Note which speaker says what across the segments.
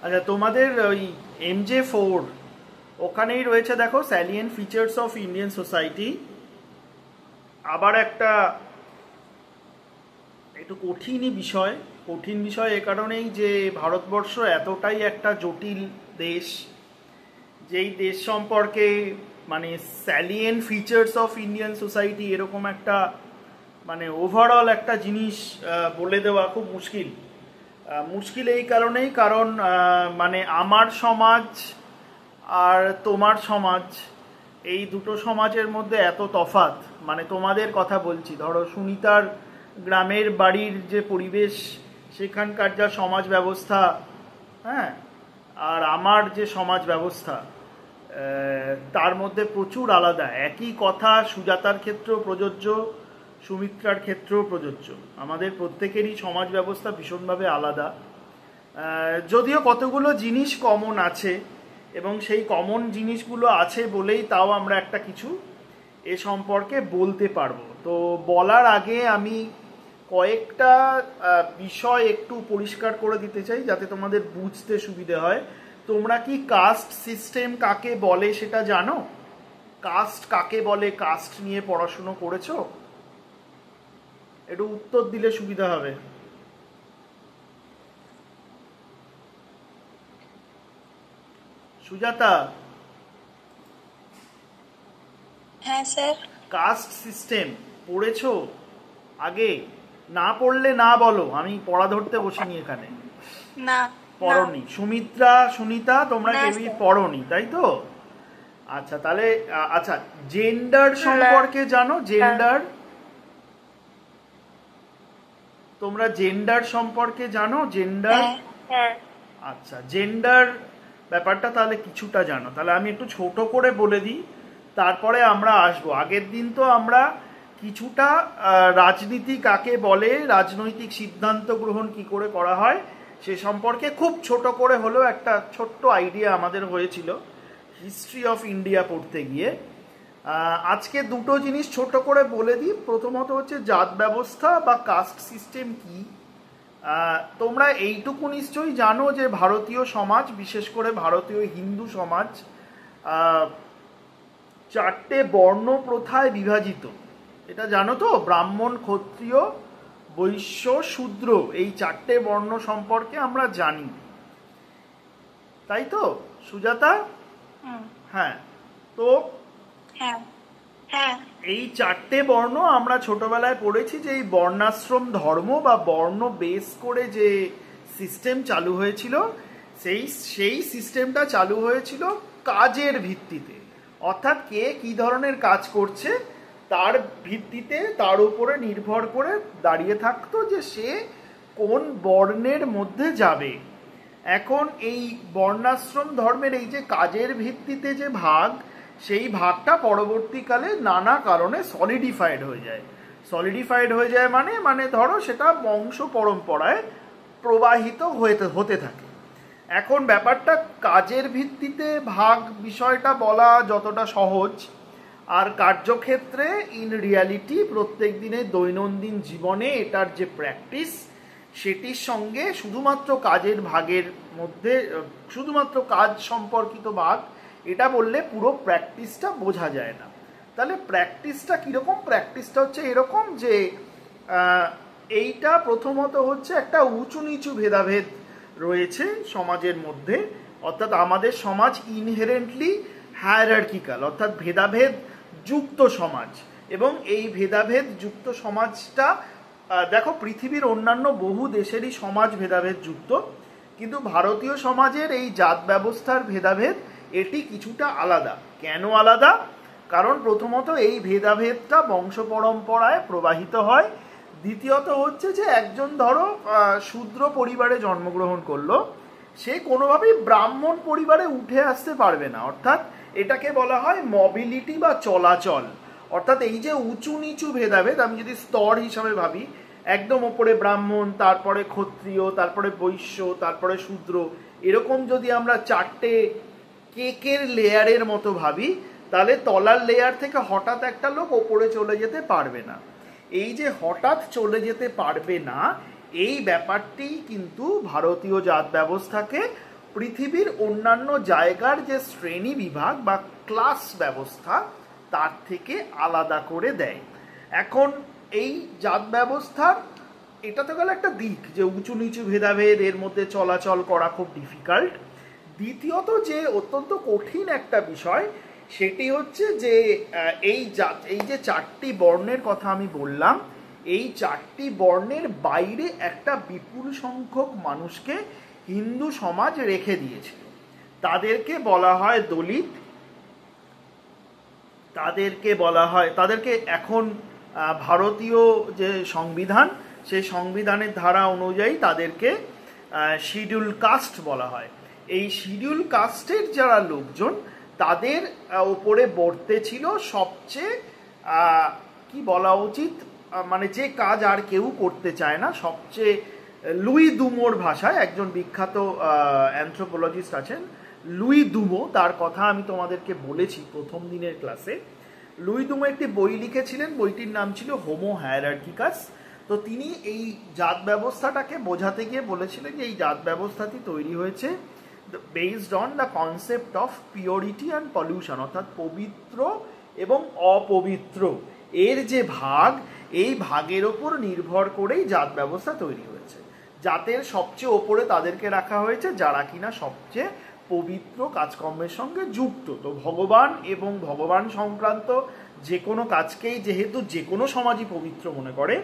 Speaker 1: আচ্ছা, তোমাদের ওই MJ4 ওখানেই রয়েছে, দেখো, salient features of Indian society. আবার একটা একটু কঠিনই বিষয়। কঠিন বিষয় এ কারণেই যে ভারতবর্ষ এতটাই একটা জটিল দেশ, যেই দেশ সম্পর্কে মানে salient features of Indian society এরকম একটা মানে ওভারঅল একটা জিনিস বলে দেওয়া খুব মুশকিল। মুশকিল এই কারণেই, কারণ মানে আমার সমাজ আর তোমার সমাজ, এই দুটো সমাজের মধ্যে এত তফাৎ। মানে তোমাদের কথা বলছি, ধরো সুনিতার গ্রামের বাড়ির যে পরিবেশ, সেখানকার যা সমাজ ব্যবস্থা, হ্যাঁ, আর আমার যে সমাজ ব্যবস্থা, তার মধ্যে প্রচুর আলাদা। একই কথা সুজাতার ক্ষেত্রেও প্রযোজ্য, সুমিত্রার ক্ষেত্রেও প্রযোজ্য। আমাদের প্রত্যেকেরই সমাজ ব্যবস্থা ভীষণভাবে আলাদা। যদিও কতগুলো জিনিস কমন আছে, এবং সেই কমন জিনিসগুলো আছে বলেই তাও আমরা একটা কিছু এ সম্পর্কে বলতে পারবো। তো বলার আগে আমি কয়েকটা বিষয় একটু পরিষ্কার করে দিতে চাই, যাতে তোমাদের বুঝতে সুবিধে হয়। তোমরা কি কাস্ট সিস্টেম কাকে বলে সেটা জানো? কাস্ট কাকে বলে, কাস্ট নিয়ে পড়াশুনো করেছো? একটু উত্তর দিলে সুবিধা হবে। সুজাতা,
Speaker 2: হ্যাঁ স্যার।
Speaker 1: কাস্ট সিস্টেম পড়েছো আগে? না পড়লে না বলো, আমি পড়া ধরতে বসিনি এখানে।
Speaker 2: না। না।
Speaker 1: পড়োনি? সুমিত্রা, সুনিতা, তোমরা
Speaker 2: না
Speaker 1: কেউই
Speaker 2: স্যার।
Speaker 1: পড়োনি, তাই তো? আচ্ছা, তাহলে আচ্ছা, জেন্ডার
Speaker 2: না।
Speaker 1: সম্পর্কে জানো?
Speaker 2: না।
Speaker 1: জেন্ডার, তোমরা জেন্ডার সম্পর্কে জানো? জেন্ডার,
Speaker 2: হ্যাঁ। হ্যাঁ।
Speaker 1: আচ্ছা, জেন্ডার ব্যাপারটা তাহলে কিছুটা জানো। তাহলে আমি একটু ছোট করে বলে দিই, তারপরে আমরা আসবো। আগের দিন তো আমরা কিছুটা রাজনীতি কাকে বলে, রাজনৈতিক সিদ্ধান্ত গ্রহণ কি করে করা হয় সে সম্পর্কে খুব ছোট করে হলেও একটা ছোট্ট আইডিয়া আমাদের হয়েছিল হিস্ট্রি অফ ইন্ডিয়া পড়তে গিয়ে। আজকে দুটো জিনিস ছোট করে বলে দিই। প্রথমত হচ্ছে জাত ব্যবস্থা বা কাস্ট সিস্টেম কি। তোমরা এইটুকু নিশ্চয়ই জানো যে ভারতীয় সমাজ, বিশেষ করে ভারতীয় হিন্দু সমাজ, চারটে বর্ণ প্রথায় বিভাজিত। এটা জানো তো? ব্রাহ্মণ, ক্ষত্রিয়, বৈশ্য, শূদ্র, এই চারটে বর্ণ সম্পর্কে আমরা জানি, তাই তো সুজাতা?
Speaker 2: হুম।
Speaker 1: হ্যাঁ। তো
Speaker 2: হ্যাঁ। হ্যাঁ।
Speaker 1: এই চারটে বর্ণ আমরা ছোটবেলায় পড়েছি যে এই বর্ণাশ্রম ধর্ম বা বর্ণ বেস করে যে সিস্টেম চালু হয়েছিল, সেই সেই সিস্টেমটা চালু হয়েছিল কাজের ভিত্তিতে। অর্থাৎ কে কি ধরনের কাজ করছে তার ভিত্তিতে, তার উপরে নির্ভর করে দাঁড়িয়ে থাকতো যে সে কোন বর্ণের মধ্যে যাবে। এখন এই বর্ণাশ্রম ধর্মের এই যে কাজের ভিত্তিতে যে ভাগ, সেই ভাগটা পরবর্তীকালে নানা কারণে সলিডিফাইড হয়ে যায়। সলিডিফাইড হয়ে যায় মানে মানে ধরো সেটা বংশ পরম্পরায় প্রবাহিত হতে থাকে। এখন ব্যাপারটা কাজের ভিত্তিতে ভাগ বিষয়টা বলা যতটা সহজ, আর কার্যক্ষেত্রে ইন রিয়ালিটি প্রত্যেক দিনের দৈনন্দিন জীবনে এটার যে প্র্যাকটিস, সেটির সঙ্গে শুধুমাত্র কাজের ভাগের মধ্যে, শুধুমাত্র কাজ সম্পর্কিত ভাগ এটা বললে পুরো প্র্যাকটিসটা বোঝা যায় না। তাহলে প্র্যাকটিসটা কীরকম? প্র্যাকটিসটা হচ্ছে এরকম যে এইটা প্রথমত হচ্ছে একটা উঁচু নিচু ভেদাভেদ রয়েছে সমাজের মধ্যে। অর্থাৎ আমাদের সমাজ ইনহেরেন্টলি হায়ারার্কিক্যাল, অর্থাৎ ভেদাভেদ যুক্ত সমাজ। এবং এই ভেদাভেদ যুক্ত সমাজটা, দেখো, পৃথিবীর অন্যান্য বহু দেশেরই সমাজ ভেদাভেদ যুক্ত, কিন্তু ভারতীয় সমাজের এই জাত ব্যবস্থার ভেদাভেদ এটি কিছুটা আলাদা। কেন আলাদা? কারণ প্রথমত এই ভেদাভেদটা বংশ পরম্পরায় প্রবাহিত হয়। দ্বিতীয়ত হচ্ছে যে একজন ধরো শূদ্র পরিবারে জন্মগ্রহণ করলো, সে কোনোভাবেই ব্রাহ্মণ পরিবারে উঠে আসতে পারবে না। অর্থাৎ এটাকে বলা হয় মবিলিটি বা চলাচল। অর্থাৎ এই যে উঁচু নিচু ভেদাভেদ, আমি যদি স্তর হিসাবে ভাবি, একদম ওপরে ব্রাহ্মণ, তারপরে ক্ষত্রিয়, তারপরে বৈশ্য, তারপরে শূদ্র, এরকম যদি আমরা চারটে কেকের লেয়ারের মতো ভাবি, তাহলে তলার লেয়ার থেকে হঠাৎ একটা লোক ওপরে চলে যেতে পারবে না। এই যে হঠাৎ চলে যেতে পারবে না, এই ব্যাপারটি কিন্তু ভারতীয় জাত ব্যবস্থাকে পৃথিবীর অন্যান্য জায়গার যে শ্রেণী বিভাগ বা ক্লাস ব্যবস্থা তার থেকে আলাদা করে দেয়। এখন এই জাত ব্যবস্থার এটা তো গেল একটা দিক যে উঁচু নিচু ভেদাভেদ, এর মধ্যে চলাচল করা খুব ডিফিকাল্ট। দ্বিতীয়ত যে অত্যন্ত কঠিন একটা বিষয় সেটি হচ্ছে যে এই যে চারটি বর্ণের কথা আমি বললাম, এই চারটি বর্ণের বাইরে একটা বিপুল সংখ্যক মানুষকে হিন্দু সমাজ রেখে দিয়েছিল। তাদেরকে বলা হয় দলিত, তাদেরকে এখন ভারতীয় যে সংবিধান, সেই সংবিধানের ধারা অনুযায়ী তাদেরকে শিডিউল কাস্ট বলা হয়। এই শিডিউল কাস্টের যারা লোকজন, তাদের ওপরে বর্তে ছিল সবচেয়ে কি বলা উচিত, মানে যে কাজ আর কেউ করতে চায় না, সবচেয়ে লুই দুমোর ভাষায়, একজন বিখ্যাত অ্যানথ্রোপোলজিস্ট আছেন লুই দুমো, তার কথা আমি তোমাদেরকে বলেছি প্রথম দিনের ক্লাসে। লুই দুমো একটি বই লিখেছিলেন, বইটির নাম ছিল হোমো হায়ারার্কিকাস। তো তিনি এই জাত ব্যবস্থাটাকে বোঝাতে গিয়ে বলেছিলেন যে এই জাত ব্যবস্থাটি তৈরি হয়েছে based on the concept of purity and pollution, অর্থাৎ পবিত্র এবং অপবিত্র এর যে ভাগ, এই ভাগের ওপর নির্ভর করেই জাত ব্যবস্থা তৈরি হয়েছে। জাতের সবচেয়ে ওপরে তাদেরকে রাখা হয়েছে যারা কিনা সবচেয়ে পবিত্র কাজকর্মের সঙ্গে যুক্ত। তো ভগবান এবং ভগবান সংক্রান্ত যে কোনো কাজকেই যেহেতু যে কোনো সমাজই পবিত্র মনে করে,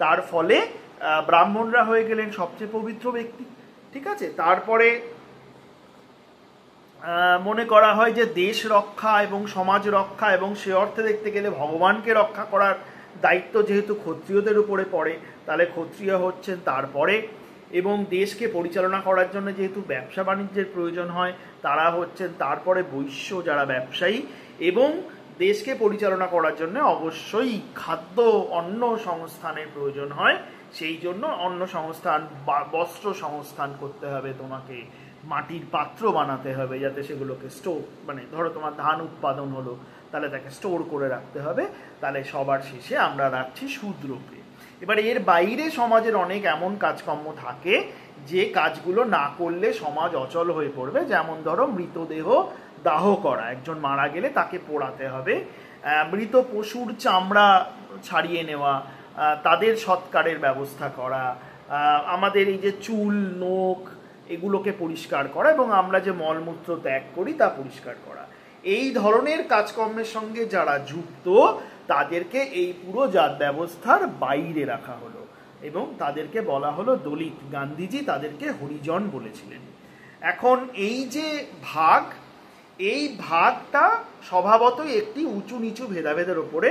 Speaker 1: তার ফলে ব্রাহ্মণরা হয়ে গেলেন সবচেয়ে পবিত্র ব্যক্তি। ঠিক আছে, তারপরে মনে করা হয় যে দেশ রক্ষা এবং সমাজ রক্ষা, এবং সে অর্থে দেখতে গেলে ভগবানকে রক্ষা করার দায়িত্ব যেহেতু ক্ষত্রিয়দের উপরে পড়ে, তাহলে ক্ষত্রিয় হচ্ছেন তারপরে। এবং দেশকে পরিচালনা করার জন্য যেহেতু ব্যবসা বাণিজ্যের প্রয়োজন হয়, তারা হচ্ছেন তারপরে বৈশ্য, যারা ব্যবসায়ী। এবং দেশকে পরিচালনা করার জন্য অবশ্যই খাদ্য অন্ন সংস্থানের প্রয়োজন হয়, সেই জন্য অন্ন সংস্থান, বস্ত্র সংস্থান করতে হবে, তোমাকে মাটির পাত্র বানাতে হবে যাতে সেগুলোকে স্টোর, মানে ধরো তোমার ধান উৎপাদন হলো, তাহলে তাকে স্টোর করে রাখতে হবে। তাহলে সবার শেষে আমরা রাখছি শূদ্রকে। এবার এর বাইরে সমাজের অনেক এমন কাজকর্ম থাকে যে কাজগুলো না করলে সমাজ অচল হয়ে পড়বে। যেমন ধরো মৃতদেহ দাহ করা, একজন মারা গেলে তাকে পোড়াতে হবে, মৃত পশুর চামড়া ছাড়িয়ে নেওয়া, তাদের সৎকারের ব্যবস্থা করা, আমাদের এই যে চুল নোখ এগুলোকে পরিষ্কার করা, এবং আমরা যে মলমূত্র ত্যাগ করি তা পরিষ্কার করা, এই ধরনের কাজকর্মের সঙ্গে যারা যুক্ত তাদেরকে এই পুরো জাত ব্যবস্থার বাইরে রাখা হলো এবং তাদেরকে বলা হলো দলিত। গান্ধীজি তাদেরকে হরিজন বলেছিলেন। এখন এই যে ভাগ, এই ভাগটা স্বভাবতই একটি উঁচু নিচু ভেদাভেদের উপরে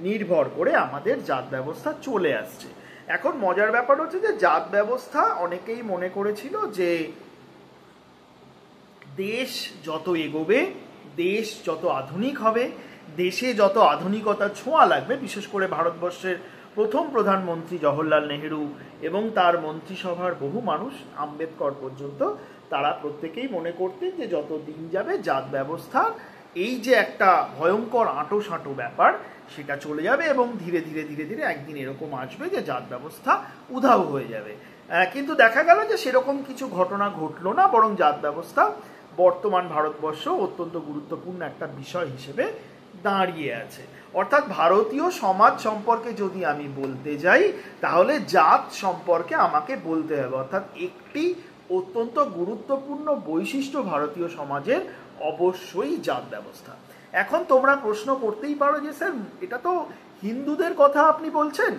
Speaker 1: নির্ভর করে আমাদের জাত ব্যবস্থা চলে আসছে। এখন মজার ব্যাপার হচ্ছে যে জাত ব্যবস্থা অনেকেই মনে করেছিল যে দেশ যত এগোবে, দেশ যত আধুনিক হবে, দেশে যত আধুনিকতার ছোঁয়া লাগবে, বিশেষ করে ভারতবর্ষের প্রথম প্রধানমন্ত্রী জওহরলাল নেহেরু এবং তার মন্ত্রিসভার বহু মানুষ, আম্বেদকর পর্যন্ত, তারা প্রত্যেকেই মনে করতেন যে যত দিন যাবে জাত ব্যবস্থা এই যে একটা ভয়ঙ্কর আঁটো সাঁটো ব্যাপার সেটা চলে যাবে, এবং ধীরে ধীরে ধীরে ধীরে একদিন এরকম আসবে যে জাত ব্যবস্থা উধাও হয়ে যাবে। কিন্তু দেখা গেল যে সেরকম কিছু ঘটনা ঘটলো না, বরং জাত ব্যবস্থা বর্তমান ভারতবর্ষ অত্যন্ত গুরুত্বপূর্ণ একটা বিষয় হিসেবে দাঁড়িয়ে আছে। অর্থাৎ ভারতীয় সমাজ সম্পর্কে যদি আমি বলতে যাই, তাহলে জাত সম্পর্কে আমাকে বলতে হবে। অর্থাৎ একটি অত্যন্ত গুরুত্বপূর্ণ বৈশিষ্ট্য ভারতীয় সমাজের অবশ্যই জাত ব্যবস্থা। এখন তোমরা প্রশ্ন করতেই পারো যে স্যার এটা তো হিন্দুদের কথা আপনি বলছেন,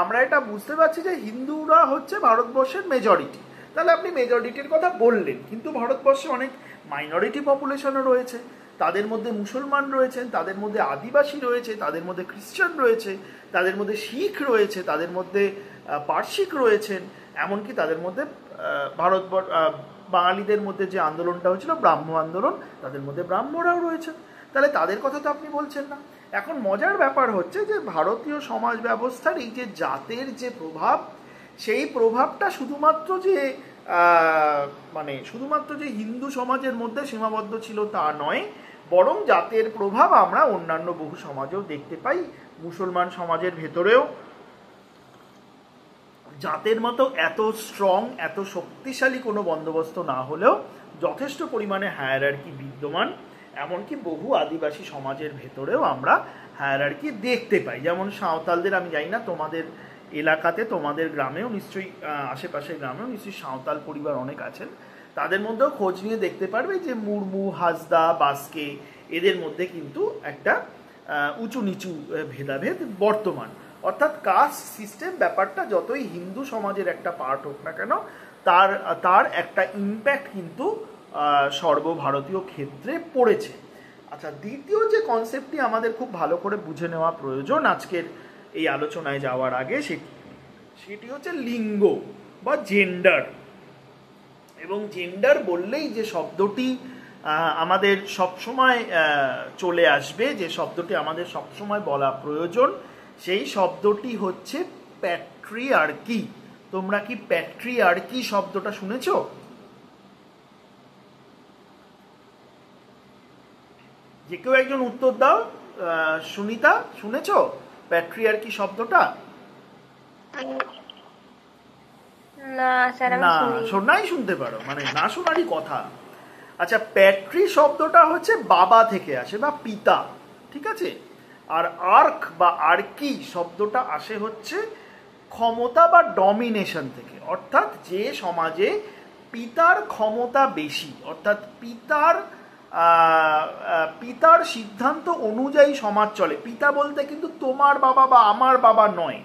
Speaker 1: আমরা এটা বুঝতে পারছি যে হিন্দুরা হচ্ছে ভারতবর্ষের মেজরিটি, তাহলে আপনি মেজরিটির কথা বললেন, কিন্তু ভারতবর্ষে অনেক মাইনরিটি পপুলেশনও রয়েছে, তাদের মধ্যে মুসলমান রয়েছেন, তাদের মধ্যে আদিবাসী রয়েছে, তাদের মধ্যে খ্রিস্টান রয়েছে, তাদের মধ্যে শিখ রয়েছে, তাদের মধ্যে পার্সিক রয়েছেন, এমনকি তাদের মধ্যে বাঙালিদের মধ্যে যে আন্দোলনটা হয়েছিল ব্রাহ্ম আন্দোলন, তাদের মধ্যে ব্রাহ্মরাও রয়েছেন। তাহলে তাদের কথা তো আপনি বলছেন না। এখন মজার ব্যাপার হচ্ছে যে ভারতীয় সমাজ ব্যবস্থার এই যে জাতের যে প্রভাব, সেই প্রভাবটা শুধুমাত্র যে হিন্দু সমাজের মধ্যে সীমাবদ্ধ ছিল তা নয়, বরং জাতের প্রভাব আমরা অন্যান্য বহু সমাজেও দেখতে পাই। মুসলমান সমাজের ভেতরেও জাতের মতো এত স্ট্রং, এত শক্তিশালী কোনো বন্দোবস্ত না হলেও যথেষ্ট পরিমাণে হায়ারার্কি বিদ্যমান। এমনকি বহু আদিবাসী সমাজের ভেতরেও আমরা হায়ারার্কি দেখতে পাই। যেমন সাঁওতালদের, আমি জানি না তোমাদের এলাকাতে, তোমাদের গ্রামেও নিশ্চয়ই, আশেপাশের গ্রামেও নিশ্চয়ই সাঁওতাল পরিবার অনেক আছেন, তাদের মধ্যেও খোঁজ নিয়ে দেখতে পারবে যে মুর্মু, হাসদা, বাস্কে এদের মধ্যে কিন্তু একটা উঁচু নিচু ভেদাভেদ বর্তমান। অর্থাৎ কাস্ট সিস্টেম ব্যাপারটা যতই হিন্দু সমাজের একটা পার্ট হোক না কেন, তার একটা ইম্প্যাক্ট কিন্তু সর্বভারতীয় ক্ষেত্রে পড়েছে। আচ্ছা, দ্বিতীয় যে কনসেপ্টটি আমাদের খুব ভালো করে বুঝে নেওয়া প্রয়োজন আজকের এই আলোচনায় যাওয়ার আগে, সেটি হচ্ছে লিঙ্গ বা জেন্ডার। এবং জেন্ডার বললেই যে শব্দটি আমাদের সবসময় চলে আসবে, যে শব্দটি আমাদের সবসময় বলা প্রয়োজন, সেই শব্দটি হচ্ছে প্যাট্রিয়ার্কি। তোমরা কি প্যাট্রিয়ার্কি শব্দটা শুনেছ? যে কেউ একজন উত্তর দাও। সুনিতা, শুনেছ প্যাট্রিয়ার্কি শব্দটা?
Speaker 2: না স্যার, আমি শুনিনি।
Speaker 1: শোনাই শুনতে পারো, মানে না শোনারই কথা। আচ্ছা, প্যাট্রি শব্দটা হচ্ছে বাবা থেকে আসে বা পিতা, ঠিক আছে? আর আর্ক বা আর্কি শব্দটা আসে হচ্ছে ক্ষমতা বা ডমিনেশন থেকে। অর্থাৎ যে সমাজে পিতার ক্ষমতা বেশি, অর্থাৎ পিতার সিদ্ধান্ত অনুযায়ী সমাজ চলে। পিতা বলতে কিন্তু তোমার বাবা বা আমার বাবা নয়।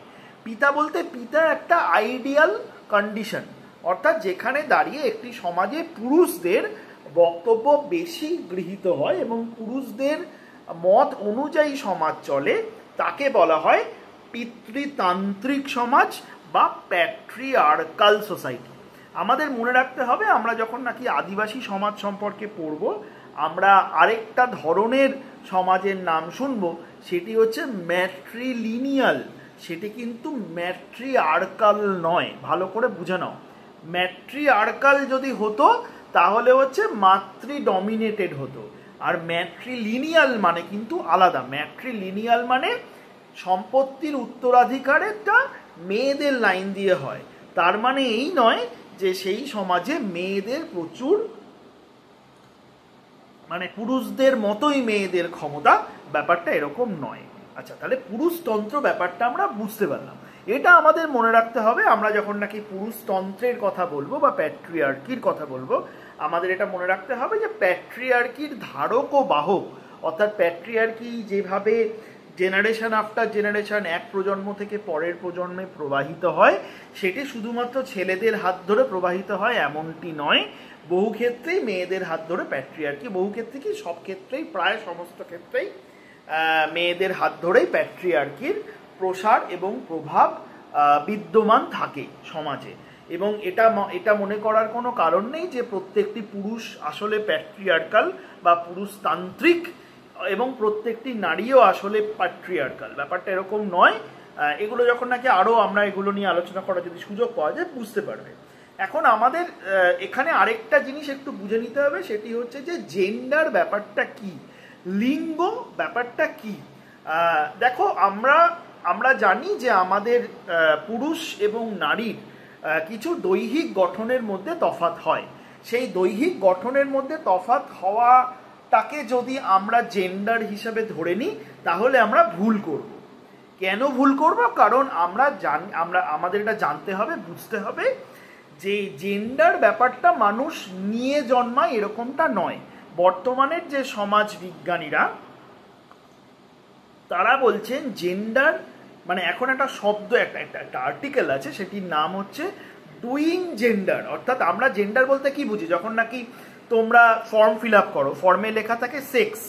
Speaker 1: পিতা বলতে পিতা একটা আইডিয়াল কন্ডিশন, অর্থাৎ যেখানে দাঁড়িয়ে একটি সমাজে পুরুষদের বক্তব্য বেশি গৃহীত হয় এবং পুরুষদের মত অনুযায়ী সমাজ চলে, তাকে বলা হয় পিতৃতান্ত্রিক সমাজ বা প্যাট্রিয়ার্কাল সোসাইটি। আমাদের মনে রাখতে হবে, আমরা যখন নাকি আদিবাসী সমাজ সম্পর্কে পড়ব, আমরা আরেকটা ধরনের সমাজের নাম শুনব, সেটি হচ্ছে ম্যাট্রিলিনিয়াল। সেটি কিন্তু ম্যাট্রিয়ার্কাল নয়, ভালো করে বুঝে নাও। ম্যাট্রিয়ার্কাল যদি হতো তাহলে হচ্ছে মাতৃ ডমিনেটেড হতো, আর ম্যাট্রিলিনিয়াল মানে কিন্তু আলাদা। ম্যাট্রিলিনিয়াল মানে সম্পত্তির উত্তরাধিকারেরটা মেয়েদের লাইন দিয়ে হয়। তার মানে এই নয় যে সেই সমাজে মেয়েদের প্রচুর, মানে পুরুষদের মতোই মেয়েদের ক্ষমতা, ব্যাপারটা এরকম নয়। আচ্ছা, তাহলে পুরুষতন্ত্র ব্যাপারটা আমরা বুঝতে পারলাম। এটা আমাদের মনে রাখতে হবে, আমরা যখন নাকি পুরুষতন্ত্রের কথা বলবো বা প্যাট্রিয়ার্কির কথা বলবো, আমাদের এটা মনে রাখতে হবে যে প্যাট্রিয়ার্কির ধারক ও বাহক, অর্থাৎ প্যাট্রিয়ার্কি যেভাবে জেনারেশন আফটার জেনারেশন, এক প্রজন্ম থেকে পরের প্রজন্মে প্রবাহিত হয়, সেটি শুধুমাত্র ছেলেদের হাত ধরে প্রবাহিত হয় এমনটি নয়। বহু ক্ষেত্রেই মেয়েদের হাত ধরে প্যাট্রিয়ার্কি, বহু ক্ষেত্রে কি সব ক্ষেত্রেই, প্রায় সমস্ত ক্ষেত্রেই মেয়েদের হাত ধরেই প্যাট্রিয়ার্কির প্রসার এবং প্রভাব বিদ্যমান থাকে সমাজে। এবং এটা মনে করার কোনো কারণ নেই যে প্রত্যেকটি পুরুষ আসলে প্যাট্রিয়ার্কাল বা পুরুষতান্ত্রিক এবং প্রত্যেকটি নারীও আসলে প্যাট্রিয়ার্কাল, ব্যাপারটা এরকম নয়। এগুলো যখন নাকি আরও আমরা এগুলো নিয়ে আলোচনা করার যদি সুযোগ পাওয়া যায়, বুঝতে পারবে। এখন আমাদের এখানে আরেকটা জিনিস একটু বুঝে নিতে হবে, সেটি হচ্ছে যে জেন্ডার ব্যাপারটা কি, লিঙ্গ ব্যাপারটা কি। দেখো, আমরা জানি যে আমাদের পুরুষ এবং নারীর কিছু দৈহিক গঠনের মধ্যে তফাৎ হয়। সেই দৈহিক গঠনের মধ্যে তফাৎ হওয়াটাকে যদি আমরা জেন্ডার হিসাবে ধরে নিই, তাহলে আমরা ভুল করব। কেন ভুল করব? কারণ আমাদের এটা জানতে হবে, বুঝতে হবে যে জেন্ডার ব্যাপারটা মানুষ নিয়ে জন্মায় এরকমটা নয়। বর্তমানের যে সমাজ বিজ্ঞানীরা, তারা বলছেন জেন্ডার মানে, এখন একটা শব্দ, একটা আর্টিকেল আছে, সেটির নাম হচ্ছে ডুইং জেন্ডার। অর্থাৎ আমরা জেন্ডার বলতে কি বুঝি? যখন নাকি তোমরা ফর্ম ফিল আপ করো, ফর্মে লেখা থাকে সেক্স,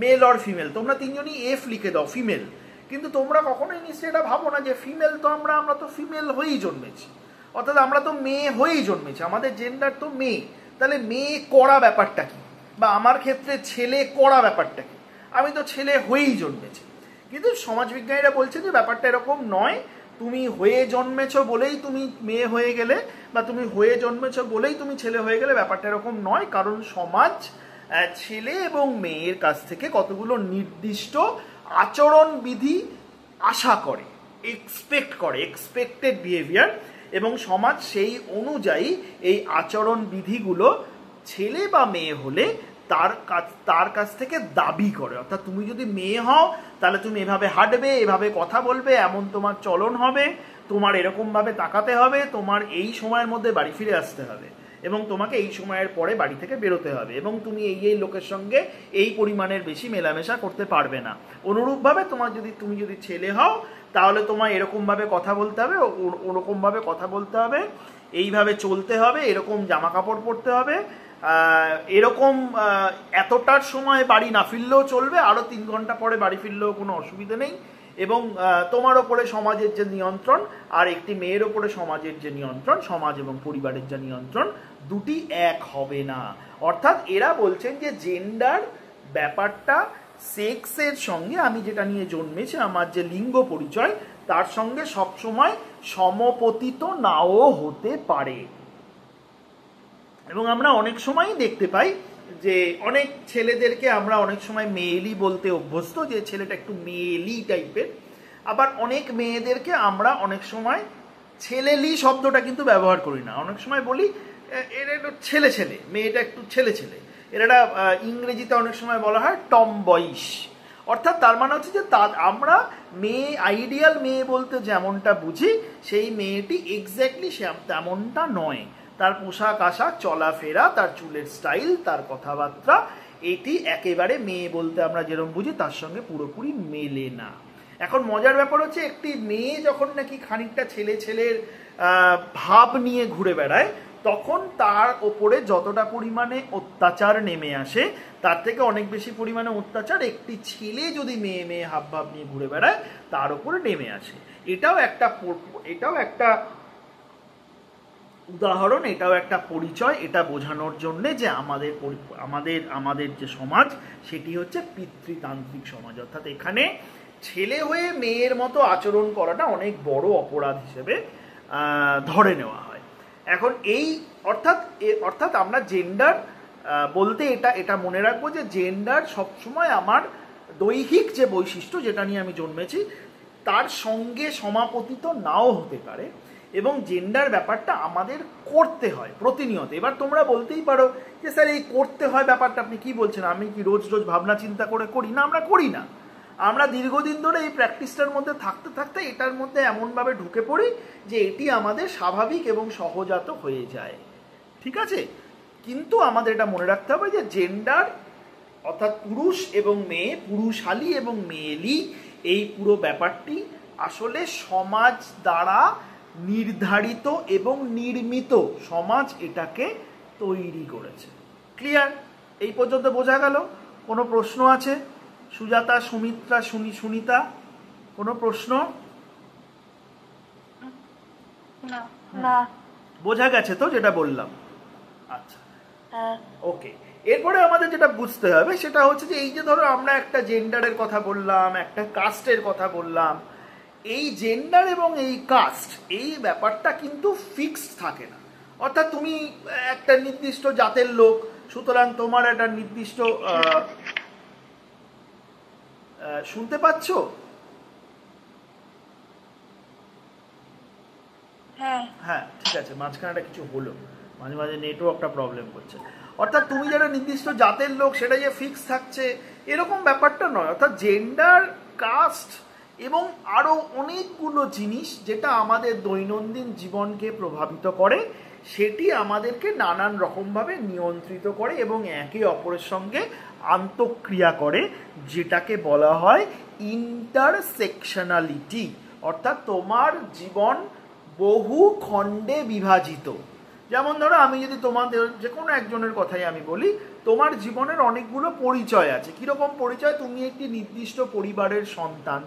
Speaker 1: মেল অর ফিমেল, তোমরা তিনজনই এফ লিখে দাও, ফিমেল। কিন্তু তোমরা কখনোই নিশ্চয়ই এটা ভাবো না যে ফিমেল তো আমরা তো ফিমেল হয়েই জন্মেছি, অর্থাৎ আমরা তো মেয়ে হয়েই জন্মেছি, আমাদের জেন্ডার তো মেয়ে। তাহলে মেয়ে করা ব্যাপারটা কি, বা আমার ক্ষেত্রে ছেলে করা ব্যাপারটা কি? আমি তো ছেলে হয়েই জন্মেছি। কিন্তু সমাজবিজ্ঞানীরা বলছেন যে ব্যাপারটা এরকম নয়। তুমি হয়ে জন্মেছ বলেই তুমি মেয়ে হয়ে গেলে, বা তুমি হয়ে জন্মেছ বলেই তুমি ছেলে হয়ে গেলে, ব্যাপারটা এরকম নয়। কারণ সমাজ ছেলে এবং মেয়ের কাছ থেকে কতগুলো নির্দিষ্ট আচরণবিধি আশা করে, এক্সপেক্টেড বিহেভিয়ার, এবং সমাজ সেই অনুযায়ী এই আচরণবিধিগুলো ছেলে বা মেয়ে হলে তার কাছ থেকে দাবি করে। অর্থাৎ তুমি যদি মেয়ে হও তাহলে তুমি এভাবে হাঁটবে, এভাবে কথা বলবে, এমন তোমার চলন হবে, তোমার এরকমভাবে তাকাতে হবে, তোমার এই সময়ের মধ্যে বাড়ি ফিরে আসতে হবে, এবং তোমাকে এই সময়ের পরে বাড়ি থেকে বেরোতে হবে, এবং তুমি এই লোকের সঙ্গে এই পরিমাণের বেশি মেলামেশা করতে পারবে না। অনুরূপভাবে তুমি যদি ছেলে হও তাহলে তোমার এরকমভাবে কথা বলতে হবে, ওরকমভাবে কথা বলতে হবে, এইভাবে চলতে হবে, এরকম জামা কাপড় পরতে হবে, এরকম এতটার সময় বাড়ি না ফিরলেও চলবে, আরও 3 ঘন্টা পরে বাড়ি ফিরলেও কোনো অসুবিধা নেই, এবং তোমার ওপরে সমাজের যে নিয়ন্ত্রণ আর একটি মেয়ের ওপরে সমাজের যে নিয়ন্ত্রণ, সমাজ এবং পরিবারের যে নিয়ন্ত্রণ, দুটি এক হবে না। অর্থাৎ এরা বলছেন যে জেন্ডার ব্যাপারটা সেক্সের সঙ্গে, আমি যেটা নিয়ে জন্মেছি, আমার যে লিঙ্গ পরিচয়, তার সঙ্গে সবসময় সমপতিত নাও হতে পারে। এবং আমরা অনেক সময়ই দেখতে পাই যে অনেক ছেলেদেরকে আমরা অনেক সময় মেয়েলি বলতে অভ্যস্ত, যে ছেলেটা একটু মেয়েলি টাইপের। আবার অনেক মেয়েদেরকে আমরা অনেক সময় ছেলেলি শব্দটা কিন্তু ব্যবহার করি না, অনেক সময় বলি এরা একটু ছেলে ছেলে, মেয়েটা একটু ছেলে ছেলে। এরা ইংরেজিতে অনেক সময় বলা হয় টম বয়স। অর্থাৎ তার মানে হচ্ছে যে আমরা মেয়ে, আইডিয়াল মেয়ে বলতে যেমনটা বুঝি, সেই মেয়েটি এক্স্যাক্টলি তেমনটা নয়। তার পোশাক আশাক, চলাফেরা, তার চুলের স্টাইল, তার কথাবার্তা, এটি একেবারে মেয়ে বলতে আমরা যেরকম বুঝি তার সঙ্গে পুরোপুরি মেলে না। এখন মজার ব্যাপার হচ্ছে, একটি মেয়ে যখন নাকি খানিকটা ছেলের ভাব নিয়ে ঘুরে বেড়ায়, তখন তার ওপরে যতটা পরিমাণে অত্যাচার নেমে আসে, তার থেকে অনেক বেশি পরিমাণে অত্যাচার একটি ছেলে যদি মেয়ে হাবভাব নিয়ে ঘুরে বেড়ায় তার ওপরে নেমে আসে। এটাও একটা উদাহরণ, এটাও একটা পরিচয়, এটা বোঝানোর জন্য যে আমাদের যে সমাজ, সেটি হচ্ছে পিতৃতান্ত্রিক সমাজ। অর্থাৎ এখানে ছেলে হয়ে মেয়ের মতো আচরণ করাটা অনেক বড় অপরাধ হিসেবে ধরে নেওয়া হয়। এখন অর্থাৎ আমরা জেন্ডার বলতে এটা মনে রাখবো যে জেন্ডার সবসময় আমার দৈহিক যে বৈশিষ্ট্য, যেটা নিয়ে আমি জন্মেছি, তার সঙ্গে সমাপতিত নাও হতে পারে, এবং জেন্ডার ব্যাপারটা আমাদের করতে হয় প্রতিনিয়ত। এবার তোমরা বলতেই পারো যে স্যার এই করতে হয় ব্যাপারটা আপনি কি বলছেন, আমি কি রোজ ভাবনা চিন্তা করে করি না? আমরা করি না। আমরা দীর্ঘদিন ধরে এই প্র্যাকটিসটার মধ্যে থাকতে থাকতে এটার মধ্যে এমনভাবে ঢুকে পড়ি যে এটি আমাদের স্বাভাবিক এবং সহজাত হয়ে যায়। ঠিক আছে? কিন্তু আমাদের এটা মনে রাখতে হবে যে জেন্ডার অর্থাৎ পুরুষ এবং মেয়ে, পুরুষালী এবং মেয়েলি, এই পুরো ব্যাপারটি আসলে সমাজ দ্বারা নির্ধারিত এবং নির্মিত। সমাজ এটাকে তৈরি করেছে। ক্লিয়ার? এই পর্যন্ত বোঝা গেল? কোনো প্রশ্ন আছে? সুজাতা, সুমিত্রা, সুনিতা, কোনো প্রশ্ন?
Speaker 2: না।
Speaker 1: বোঝা গেছে তো যেটা বললাম? আচ্ছা, ওকে। এরপরে আমাদের যেটা বুঝতে হবে সেটা হচ্ছে যে এই যে ধরো আমরা একটা জেন্ডারের কথা বললাম, একটা কাস্টের কথা বললাম, এই জেন্ডার এবং এই কাস্ট, এই ব্যাপারটা কিন্তু ফিক্সড থাকে না। অর্থাৎ তুমি একটা নির্দিষ্ট জাতের লোক, সুতরাং তোমার একটা নির্দিষ্ট শুনতে পাচ্ছ? হ্যাঁ, ঠিক আছে, মাঝখানে কিছু হলো, মাঝে মাঝে নেটওয়ার্কটা প্রবলেম করছে। অর্থাৎ তুমি যারা নির্দিষ্ট জাতের লোক সেটা যে ফিক্স থাকছে এরকম ব্যাপারটা নয়। অর্থাৎ জেন্ডার, কাস্ট এবং আরও অনেকগুলো জিনিস যেটা আমাদের দৈনন্দিন জীবনকে প্রভাবিত করে, সেটি আমাদেরকে নানান রকমভাবে নিয়ন্ত্রিত করে এবং একে অপরের সঙ্গে আন্তঃক্রিয়া করে, যেটাকে বলা হয় ইন্টারসেকশনালিটি। অর্থাৎ তোমার জীবন বহু খণ্ডে বিভাজিত। যেমন ধরো আমি যদি তোমাদের যে কোনো একজনের কথাই আমি বলি, তোমার জীবনের অনেকগুলো পরিচয় আছে। কীরকম পরিচয়? তুমি একটি নির্দিষ্ট পরিবারের সন্তান,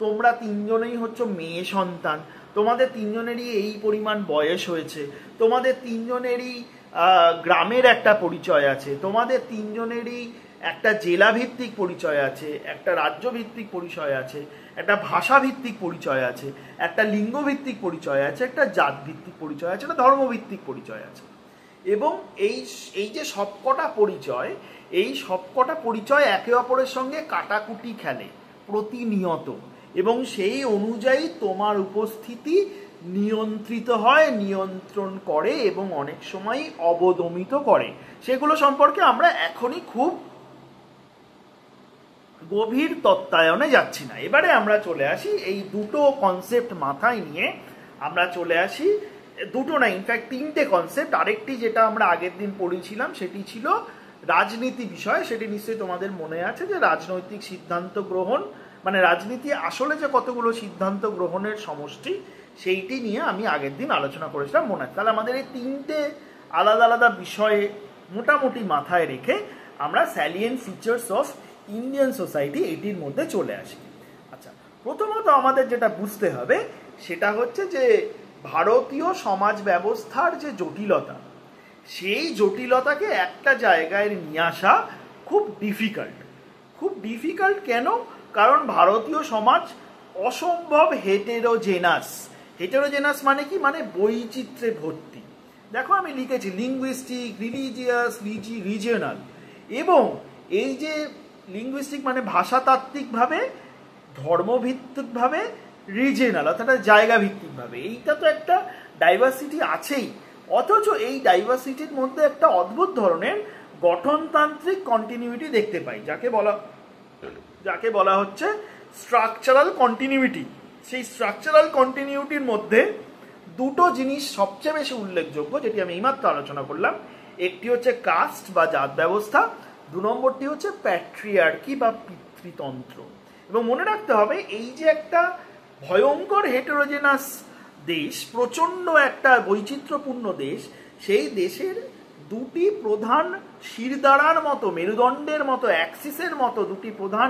Speaker 1: তোমরা 3 জনেই হচ্ছে মেয়ে সন্তান, তোমাদের 3 জনেরই এই পরিমাণ বয়স হয়েছে, তোমাদের 3 জনেরই গ্রামের একটা পরিচয় আছে, তোমাদের 3 জনেরই একটা জেলাভিত্তিক পরিচয় আছে, একটা রাজ্যভিত্তিক পরিচয় আছে, একটা ভাষাভিত্তিক পরিচয় আছে, একটা লিঙ্গভিত্তিক পরিচয় আছে, একটা জাতভিত্তিক পরিচয় আছে, একটা ধর্মভিত্তিক পরিচয় আছে। এবং এই যে সবকটা পরিচয়, এই সবকটা পরিচয় একে অপরের সঙ্গে কাটাকুটি খেলে প্রতিনিয়ত, এবং সেই অনুযায়ী তোমার উপস্থিতি নিয়ন্ত্রিত হয়, নিয়ন্ত্রণ করে এবং অনেক সময় অবদমিত করে। সেগুলো সম্পর্কে আমরা এখনই খুব গভীর তত্ত্বায়নে যাচ্ছি না। এবারে আমরা চলে আসি এই দুটো কনসেপ্ট মাথায় নিয়ে, আমরা চলে আসি দুটো না, ইনফ্যাক্ট তিনটে কনসেপ্ট। আরেকটি যেটা আমরা আগের দিন পড়েছিলাম সেটি ছিল রাজনীতি বিষয়। সেটি নিশ্চয়ই তোমাদের মনে আছে যে রাজনৈতিক সিদ্ধান্ত গ্রহণ, মানে রাজনীতি আসলে যে কতগুলো সিদ্ধান্ত গ্রহণের সমষ্টি, সেইটি নিয়ে আমি আগের দিন আলোচনা করেছিলাম, মনে আছে? তাহলে আমাদের এই তিনটে আলাদা আলাদা বিষয়ে মোটামুটি মাথায় রেখে আমরা salient features of Indian society এটির মধ্যে চলে আসি। আচ্ছা, প্রথমত আমাদের যেটা বুঝতে হবে সেটা হচ্ছে যে ভারতীয় সমাজ ব্যবস্থার যে জটিলতা, সেই জটিলতাকে একটা জায়গায় নিয়ে আসা খুব ডিফিকাল্ট। খুব ডিফিকাল্ট কেন? কারণ ভারতীয় সমাজ অসম্ভব হেটেরোজেনাস। হেটেরোজেনাস মানে কি? মানে বৈচিত্র্যে ভর্তি। দেখো আমি লিখেছি লিঙ্গুইস্টিক, রিলিজিয়াস, রিজিওনাল। এবং এই যে লিঙ্গুইস্টিক মানে ভাষাতাত্ত্বিকভাবে, ধর্মভিত্তিকভাবে, রিজিওনাল অর্থাৎ জায়গা ভিত্তিকভাবে, এইটা তো একটা ডাইভার্সিটি আছেই। অথচ এই ডাইভার্সিটির মধ্যে একটা অদ্ভুত ধরনের গঠনতান্ত্রিক কন্টিনিউইটি দেখতে পাই, যাকে বলা হচ্ছে স্ট্রাকচারাল কন্টিনিউইটি। সেই স্ট্রাকচারাল কন্টিনিউইটির মধ্যে দুটো জিনিস সবচেয়ে বেশি উল্লেখযোগ্য, যেটি আমি এইমাত্র আলোচনা করলাম। একটি হচ্ছে কাস্ট বা জাত ব্যবস্থা, দু নম্বরটি হচ্ছে প্যাট্রিয়ার্কি বা পিতৃতন্ত্র। এবং মনে রাখতে হবে এই যে একটা ভয়ঙ্কর হেটেরোজেনাস দেশ, প্রচণ্ড একটা বৈচিত্র্যপূর্ণ দেশ, সেই দেশের দুটি প্রধান শিরদাঁড়ার মতো, মেরুদণ্ডের মতো, অ্যাক্সিসের মতো দুটি প্রধান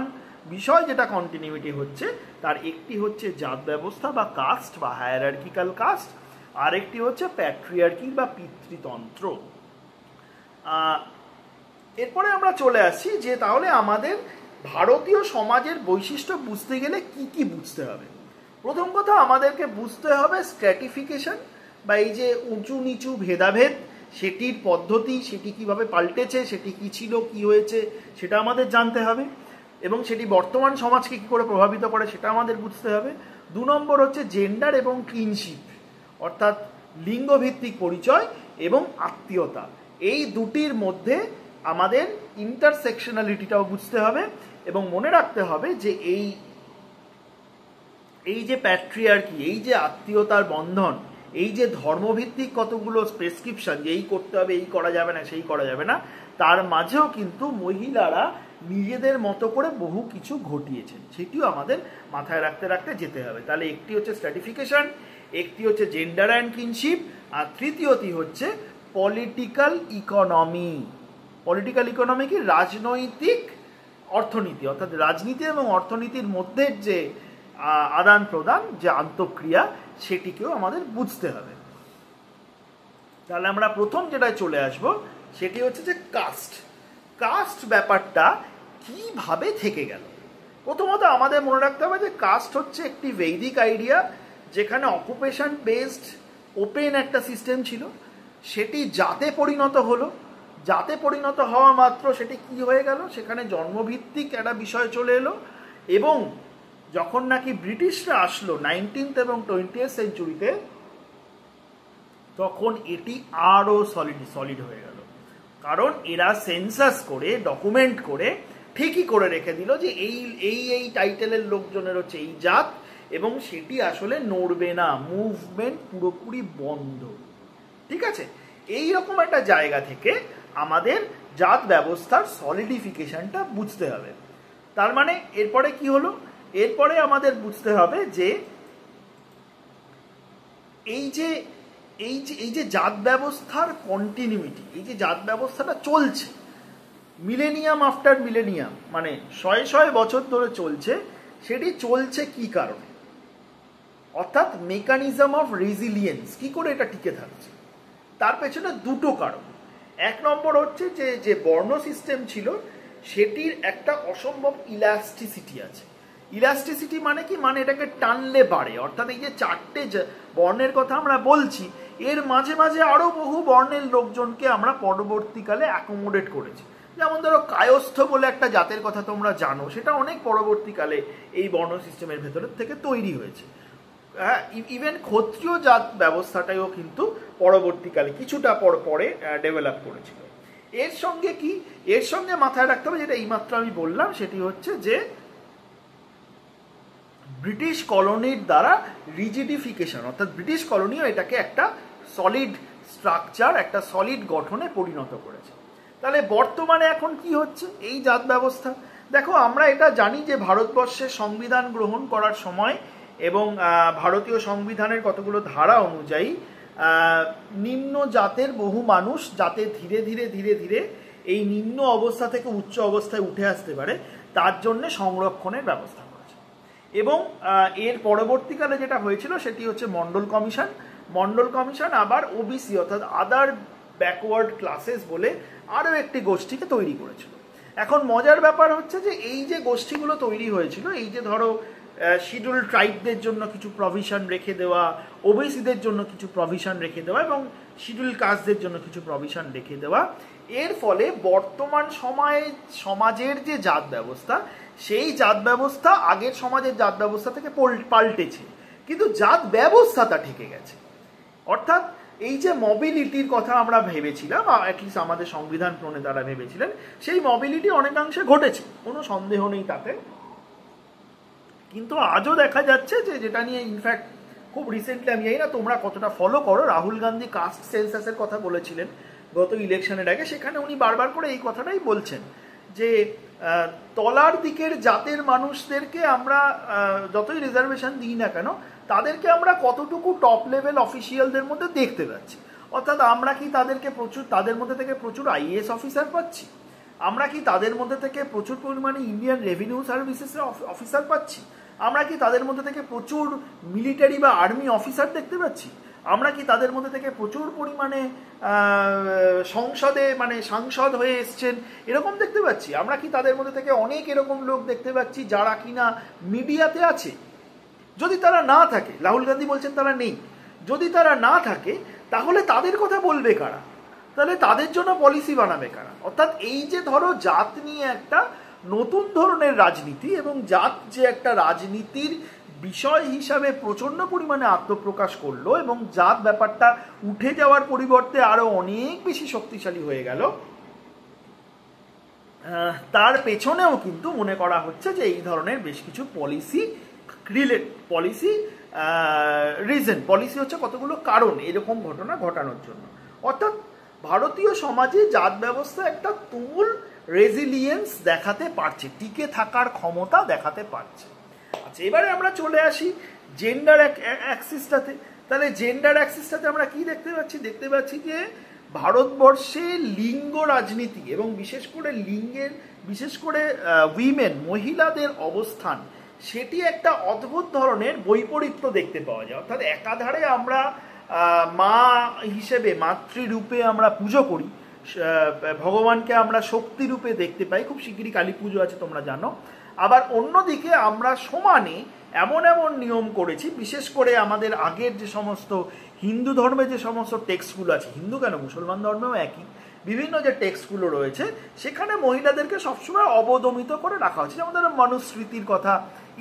Speaker 1: বিষয় যেটা কন্টিনিউইটি হচ্ছে, তার একটি হচ্ছে জাত ব্যবস্থা বা কাস্ট বা হায়ারার্কিক্যাল কাস্ট, আর একটি হচ্ছে প্যাট্রিয়ার্কি বা পিতৃতন্ত্র। এরপরে আমরা চলে আসি যে তাহলে আমাদের ভারতীয় সমাজের বৈশিষ্ট্য বুঝতে গেলে কি কি বুঝতে হবে। প্রথম কথা আমাদেরকে বুঝতে হবে স্ট্র্যাটিফিকেশন বা এই যে উঁচু নিচু ভেদাভেদ, সেটির পদ্ধতি, সেটি কিভাবে পাল্টেছে, সেটি কি ছিল, কি হয়েছে, সেটা আমাদের জানতে হবে। এবং সেটি বর্তমান সমাজকে কী করে প্রভাবিত করে সেটা আমাদের বুঝতে হবে। দু নম্বর হচ্ছে জেন্ডার এবং কিনশিপ, অর্থাৎ লিঙ্গভিত্তিক পরিচয় এবং আত্মীয়তা। এই দুটির মধ্যে আমাদের ইন্টারসেকশনালিটিটাও বুঝতে হবে। এবং মনে রাখতে হবে যে এই যে প্যাট্রিয়ার্কি, এই যে আত্মীয়তার বন্ধন, এই যে ধর্মভিত্তিক কতগুলো প্রেসক্রিপশন যে এই করতে হবে, এই করা যাবে না, সেই করা যাবে না, তার মাঝেও কিন্তু মহিলারা নিজেদের মতো করে বহু কিছু ঘটিয়েছেন, সেটিও আমাদের মাথায় রাখতে রাখতে যেতে হবে। তাহলে একটি হচ্ছে স্ট্র্যাটিফিকেশন, একটি হচ্ছে জেন্ডার অ্যান্ড কিনশিপ, আর তৃতীয়টি হচ্ছে পলিটিক্যাল ইকোনমি। পলিটিক্যাল ইকোনমি কি? রাজনৈতিক অর্থনীতি, অর্থাৎ রাজনীতি এবং অর্থনীতির মধ্যে যে আদান প্রদান, যে আন্তঃক্রিয়া, সেটিকেও আমাদের বুঝতে হবে। তাহলে আমরা প্রথম যেটায় চলে আসব সেটি হচ্ছে যে কাস্ট। কাস্ট ব্যাপারটা কিভাবে থেকে গেল? প্রথমত আমাদের মনে রাখতে হবে যে কাস্ট হচ্ছে একটি বৈদিক আইডিয়া, যেখানে অকুপেশন বেসড ওপেন একটা সিস্টেম ছিল, সেটি জাতে পরিণত হলো। জাতে পরিণত হওয়া মাত্র সেটি কি হয়ে গেল? সেখানে জন্মভিত্তিক একটা বিষয় চলে এলো। এবং যখন নাকি ব্রিটিশরা আসলো 19th এবং 20th সেঞ্চুরিতে, তখন এটি আরও সলিড হয়ে গেল। কারণ এরা সেন্সাস করে, ডকুমেন্ট করে ঠিকই করে রেখে দিল যে এই টাইটেলের লোকজনের হচ্ছে এই জাত, এবং সেটি আসলে নড়বে না, মুভমেন্ট পুরোপুরি বন্ধ। ঠিক আছে? এই রকম একটা জায়গা থেকে আমাদের জাত ব্যবস্থার সলিডিফিকেশনটা বুঝতে হবে। তার মানে এরপরে কি হলো? এরপরে আমাদের বুঝতে হবে যে এই যে জাত ব্যবস্থার কন্টিনিউইটি, এই যে জাত ব্যবস্থাটা চলছে মিলেনিয়াম আফটার মিলেনিয়াম, মানে শয়ে বছর ধরে চলছে, সেটি চলছে কি কারণে? অর্থাৎ মেকানিজম অফ রেজিলিয়েন্স, কি করে এটা টিকে থাকছে? তার পেছনে দুটো কারণ। এক নম্বর হচ্ছে যে বর্ণ সিস্টেম ছিল, সেটির একটা অসম্ভব ইলাস্টিসিটি আছে। ইলাস্টিসিটি মানে কি? মানে এটাকে টানলে বাড়ে। অর্থাৎ এই যে চারটে বর্ণের কথা আমরা বলছি, এর মাঝে মাঝে আরও বহু বর্ণের লোকজনকে আমরা পরবর্তীকালে অ্যাকোমোডেট করেছি। যেমন ধরো কায়স্থ বলে একটা জাতের কথা তোমরা জানো, সেটা অনেক পরবর্তীকালে এই বর্ণ সিস্টেমের ভেতরের থেকে তৈরি হয়েছে। হ্যাঁ, ইভেন ক্ষত্রিয় জাত ব্যবস্থাটাও কিন্তু পরবর্তীকালে কিছুটা পরে ডেভেলপ করেছিল। এর সঙ্গে মাথায় রাখতে হবে, যেটা এইমাত্র আমি বললাম, সেটি হচ্ছে যে ব্রিটিশ কলোনির দ্বারা রিজিডিফিকেশন, অর্থাৎ ব্রিটিশ কলোনিও এটাকে একটা সলিড স্ট্রাকচার, একটা সলিড গঠনে পরিণত করেছে। তাহলে বর্তমানে এখন কি হচ্ছে এই জাত ব্যবস্থা? দেখো, আমরা এটা জানি যে ভারতবর্ষের সংবিধান গ্রহণ করার সময় এবং ভারতীয় সংবিধানের কতগুলো ধারা অনুযায়ী নিম্ন জাতের বহু মানুষ যাতে ধীরে ধীরে ধীরে ধীরে এই নিম্ন অবস্থা থেকে উচ্চ অবস্থায় উঠে আসতে পারে, তার জন্য সংরক্ষণের ব্যবস্থা করেছে। এবং এর পরবর্তীকালে যেটা হয়েছিল সেটি হচ্ছে মন্ডল কমিশন আবার ওবিসি অর্থাৎ আদার ব্যাকওয়ার্ড ক্লাসেস বলে আরও একটি গোষ্ঠীকে তৈরি করেছিল। এখন মজার ব্যাপার হচ্ছে যে এই যে গোষ্ঠীগুলো তৈরি হয়েছিল, এই যে ধরো শিডিউল ট্রাইবদের জন্য কিছু প্রভিশন রেখে দেওয়া, ওবিসিদের জন্য কিছু প্রভিশন রেখে দেওয়া এবং শিডিউল কাস্টদের জন্য কিছু প্রভিশন রেখে দেওয়া, এর ফলে বর্তমান সমাজের যে জাত ব্যবস্থা, সেই জাত ব্যবস্থা আগের সমাজের জাত ব্যবস্থা থেকে পাল্টেছে, কিন্তু জাত ব্যবস্থাটা ঠেকে গেছে। অর্থাৎ এই যে মবিলিটির কথা আমরা ভেবেছিলাম, অ্যাটলিস্ট আমাদের সংবিধান প্রণেতারা ভেবেছিলেন, সেই মবিলিটি অনেকাংশে ঘটেছে, কোনো সন্দেহ নেই তাতে। কিন্তু আজও দেখা যাচ্ছে যে, যেটা নিয়ে ইনফ্যাক্ট খুব রিসেন্টলি, আমি জানি না তোমরা কতটা ফলো করো, রাহুল গান্ধী কাস্ট সেন্সাসের কথা বলেছিলেন গত ইলেকশনের আগে। সেখানে উনি বারবার করে এই কথাটাই বলছেন যে তলার দিকের জাতের মানুষদেরকে আমরা যতই রিজার্ভেশন দিই না কেন, তাদেরকে আমরা কতটুকু টপ লেভেল অফিসিয়ালদের মধ্যে দেখতে পাচ্ছি। অর্থাৎ আমরা কি তাদের মধ্যে থেকে প্রচুর আইএএস অফিসার পাচ্ছি? আমরা কি তাদের মধ্যে থেকে প্রচুর পরিমাণে ইন্ডিয়ান রেভিনিউ সার্ভিসেসের অফিসার পাচ্ছি? আমরা কি তাদের মধ্যে থেকে প্রচুর মিলিটারি বা আর্মি অফিসার দেখতে পাচ্ছি? আমরা কি তাদের মধ্যে থেকে প্রচুর পরিমাণে সাংসদ হয়ে এসছেন এরকম দেখতে পাচ্ছি? আমরা কি তাদের মধ্যে থেকে অনেক এরকম লোক দেখতে পাচ্ছি যারা কিনা মিডিয়াতে আছে? যদি তারা না থাকে, রাহুল গান্ধী বলছেন তারা নেই, যদি তারা না থাকে তাহলে তাদের কথা বলবে কারা? তাহলে তাদের জন্য পলিসি বানাবে কারা? অর্থাৎ এই যে ধরো জাত নিয়ে একটা নতুন ধরনের রাজনীতি, এবং জাত যে একটা রাজনীতির বিষয় হিসাবে প্রচণ্ড পরিমাণে আত্মপ্রকাশ করলো এবং জাত ব্যাপারটা উঠে যাওয়ার পরিবর্তে আরো অনেক বেশি শক্তিশালী হয়ে গেল, তার পেছনেও কিন্তু মনে করা হচ্ছে যে এই ধরনের বেশ কিছু পলিসি হচ্ছে কতগুলো কারণ এরকম ঘটনা ঘটানোর জন্য। অর্থাৎ ভারতীয় সমাজে জাত ব্যবস্থা একটা তুমুল রেজিলিয়েন্স দেখাতে পারছে, টিকে থাকার ক্ষমতা দেখাতে পারছে। আচ্ছা, এবারে আমরা চলে আসি জেন্ডার অ্যাক্সিসটাতে। তাহলে জেন্ডার অ্যাক্সিসটাতে আমরা কি দেখতে পাচ্ছি যে ভারতবর্ষে লিঙ্গ রাজনীতি এবং বিশেষ করে উইমেন, মহিলাদের অবস্থান, সেটি একটা অদ্ভুত ধরনের বৈপরীত্য দেখতে পাওয়া যায়। অর্থাৎ একাধারে আমরা মা হিসেবে, মাতৃরূপে আমরা পুজো করি, ভগবানকে আমরা শক্তি রূপে দেখতে পাই, খুব শিগগিরই কালী পুজো আছে তোমরা জানো। আবার অন্যদিকে আমরা সমানে এমন নিয়ম করেছি, বিশেষ করে আমাদের আগের যে সমস্ত হিন্দু ধর্মে যে সমস্ত টেক্সটগুলো আছে, হিন্দু কেন মুসলমান ধর্মেও একই, বিভিন্ন যে টেক্সটগুলো রয়েছে সেখানে মহিলাদেরকে সবসময় অবদমিত করে রাখা হচ্ছে। যেমন ধরো মনুস্মৃতির কথা